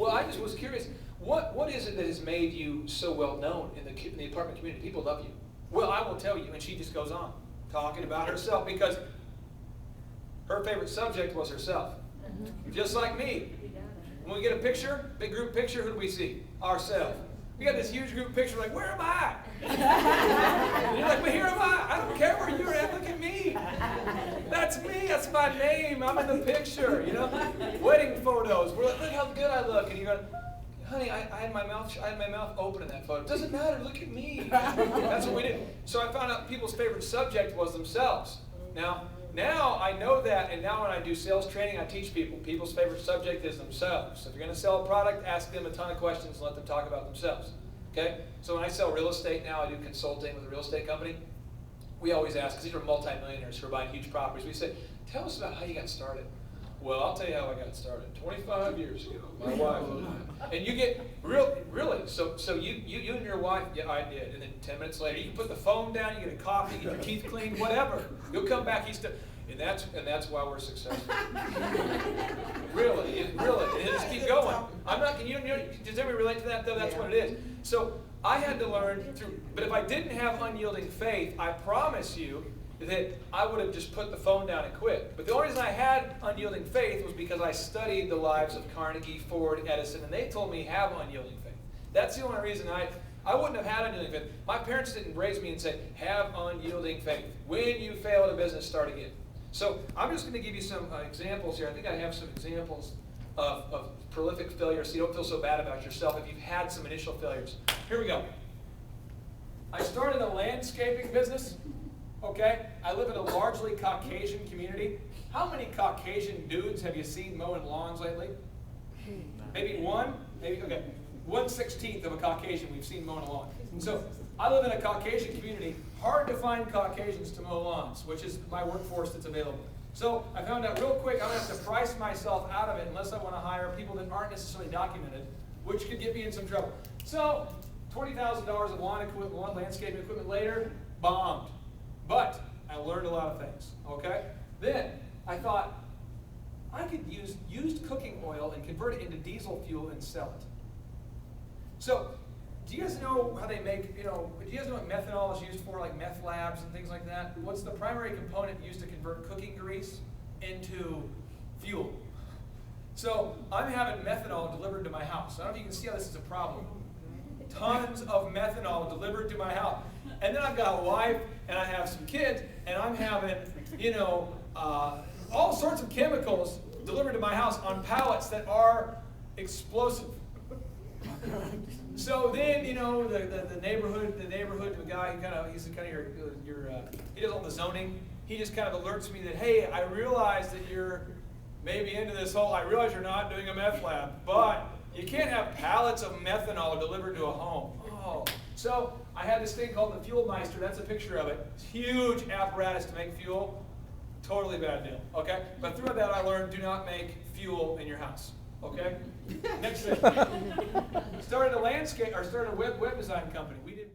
Well, I just was curious, what is it that has made you so well known in the apartment community? People love you. Well, I will tell you, and she just goes on talking about herself because her favorite subject was herself. Just like me. When we get a picture, big group picture, who do we see? Ourselves. We got this huge group picture, like, where am I? And you're like, well, here am I. I don't care where you're at. Look at me. That's me. That's my name. I'm in the picture. You know, wedding photos. We're like, look how good I look. And you're going, honey, I had my mouth open in that photo. It doesn't matter. Look at me. That's what we did. So I found out people's favorite subject was themselves. Now I know that, and now when I do sales training, I teach people, people's favorite subject is themselves. So if you're going to sell a product, ask them a ton of questions and let them talk about themselves. Okay? So when I sell real estate now, I do consulting with a real estate company. We always ask, because these are multimillionaires who are buying huge properties, we say, tell us about how you got started. Well, I'll tell you how I got started. 25 years ago, my wife and I. And you get, really, so you and your wife, yeah, I did. And then 10 minutes later, you can put the phone down, you get a coffee, get your teeth cleaned, whatever. You'll come back, and that's why we're successful. Really, and just keep going. I'm not, does everybody relate to that though? That's what it is. So I had to learn through, but if I didn't have unyielding faith, I promise you, that I would have just put the phone down and quit. But the only reason I had unyielding faith was because I studied the lives of Carnegie, Ford, Edison, and they told me have unyielding faith. That's the only reason I wouldn't have had unyielding faith. My parents didn't raise me and say, have unyielding faith. When you fail at a business, start again. So I'm just going to give you some examples here. I think I have some examples of prolific failure so you don't feel so bad about yourself if you've had some initial failures. Here we go. I started a landscaping business. Okay, I live in a largely Caucasian community. How many Caucasian dudes have you seen mowing lawns lately? Maybe one? Maybe, okay. 1/16 of a Caucasian we've seen mowing a lawn. So I live in a Caucasian community. Hard to find Caucasians to mow lawns, which is my workforce that's available. So I found out real quick I'm going to have to price myself out of it unless I want to hire people that aren't necessarily documented, which could get me in some trouble. So $20,000 of lawn landscaping equipment later, bombed. But I learned a lot of things, okay? Then I thought I could use used cooking oil and convert it into diesel fuel and sell it. So do you guys know how they make, do you guys know what methanol is used for, like meth labs and things like that? What's the primary component used to convert cooking grease into fuel? So I'm having methanol delivered to my house. I don't know if you can see how this is a problem. Tons of methanol delivered to my house. And then I've got a wife, and I have some kids, and I'm having, all sorts of chemicals delivered to my house on pallets that are explosive. So then, the neighborhood, the guy, he's kind of he does all the zoning. He just kind of alerts me that, hey, I realize that you're maybe into this I realize you're not doing a meth lab, but you can't have pallets of methanol delivered to a home. Oh. So I had this thing called the Fuel Meister. That's a picture of it. Huge apparatus to make fuel. Totally bad deal. Okay? But through that I learned do not make fuel in your house. Okay? Next thing. Started a web design company. We did